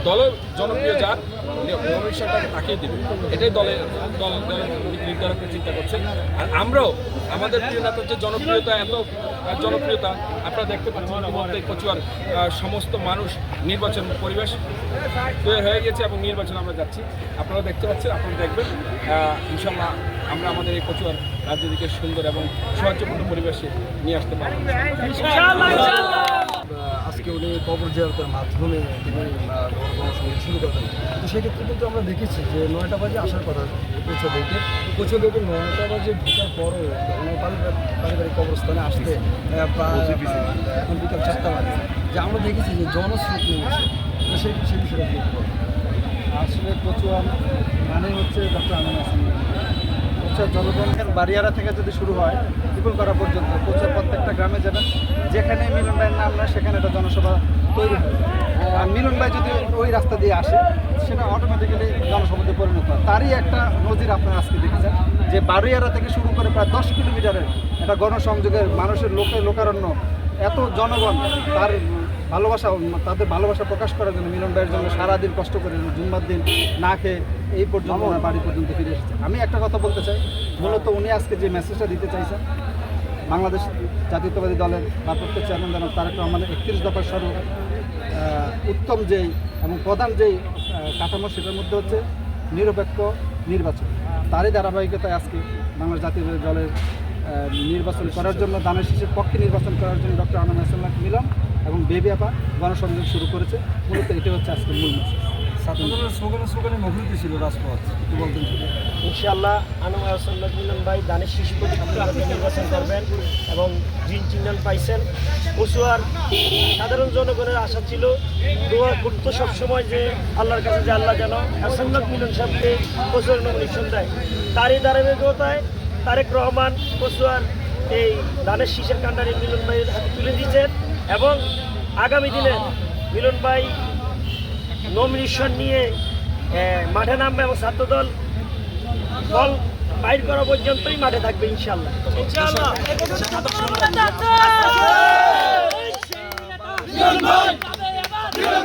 দলের জনপ্রিয় যার নমিনেশনটাকে তাকিয়ে দেবে, এটাই দল নির্ধারকরা চিন্তা করছেন। আর আমরাও আমাদের প্রিয় নেতার যে জনপ্রিয়তা, এত জনপ্রিয়তা আপনারা দেখতে পাচ্ছেন, ইতিমধ্যে কচুয়ার সমস্ত মানুষ নির্বাচন পরিবেশ তৈরি হয়ে গেছে এবং নির্বাচন আমরা যাচ্ছি, আপনারা দেখতে পাচ্ছেন, আপনারা দেখবেন। ইনশাল্লাহ আমরা আমাদের এই কচুয়ার রাজ্যটিকে সুন্দর এবং সৌহার্দ্যপূর্ণ পরিবেশে নিয়ে আসতে পারব। আজকে উনি কবর জিয়ারতের মাধ্যমে তিনি গণসংযোগ শুরু করতেন, তো সেক্ষেত্রে কিন্তু আমরা দেখেছি যে 9টা বাজে আসার কথা কোচা গেটে 9টা বাজে ঢোকার পরও পারিবারিক কবরস্থানে আসতে এখন বিকাল 4টা বাজে, যে আমরা দেখেছি যে জনস্রোত নেমেছে, তো সেই বিষয়টা দেখতে পাবো। আসলে কচুয়া মানে হচ্ছে ডক্টর আমিন হাসান। কচুয়ার জনগণের বাড়িয়ারা থেকে যদি শুরু হয় ত্রিপুলপাড়া পর্যন্ত কচুয়ার প্রত্যেকটা গ্রামে যাবেন, যেখানে মিলন ভাইয়ের নাম নেয় সেখানে একটা জনসভা তৈরি হয়। আর মিলন ভাই যদি ওই রাস্তা দিয়ে আসে সেটা অটোমেটিক্যালি জনসভাতে পরিণত হয়। তারই একটা নজির আপনারা আজকে দেখেছেন যে বাড়িয়ারা থেকে শুরু করে প্রায় 10 কিলোমিটারের একটা গণসংযোগের মানুষের লোকারণ্য, এত জনগণ তার তাদের ভালোবাসা প্রকাশ করার জন্য মিলন ভাইয়ের জন্য সারাদিন কষ্ট করে জুম্মার দিন না খেয়ে এই পর্যন্ত ওনার বাড়ি পর্যন্ত ফিরে এসেছে। আমি একটা কথা বলতে চাই, মূলত উনি আজকে যে মেসেজটা দিতে চাইছেন, বাংলাদেশ জাতীয়তাবাদী দলের ভারপ্রাপ্ত চেয়ারম্যান জনাব তারেক রহমানের 31 দফার স্বরূপ উত্তম যেই এবং প্রধান যেই কাঠামো, সেটার মধ্যে হচ্ছে নিরপেক্ষ নির্বাচন। তারই ধারাবাহিকতায় আজকে বাংলাদেশ জাতীয়তাবাদী দলের নির্বাচন করার জন্য, দানের শীষের পক্ষে নির্বাচন করার জন্য ডক্টর আমিন হাসান মিলন এবং বেবি আপা গণসংযোগ শুরু করেছে। মূলত এটা হচ্ছে আজকের মূল মেসেজ। ছাত্রদলের স্লোগানে মুখরিত ছিল রাজপথ, কি বলতেন? ইনশাআল্লাহ আনোয়ার হাসান মিলন ভাই দানের শীষ নির্বাচন করবেন এবং গ্রিন সিগন্যাল পাইছেন। কচুয়ার সাধারণ জনগণের আশা ছিল, দোয়া করতো সবসময় যে আল্লাহর কাছে যে আল্লাহ যেন হাসান মিলন সাহেবকে কচুয়ার নমিনেশন দেয়। তারই ধারাবাহিকতায় তারেক রহমান কচুয়ার এই দানের শীষের কান্ডারি মিলন ভাইয়ের হাতে তুলে দিয়েছেন এবং আগামী দিনে মিলন ভাই নমিনেশন নিয়ে মাঠে নামবে এবং ছাত্রদল দল বাইর করা পর্যন্তই মাঠে থাকবে ইনশাআল্লাহ। মিলন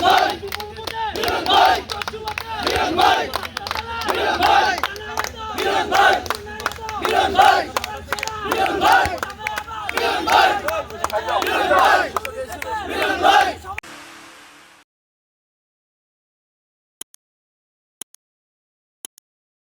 ভাই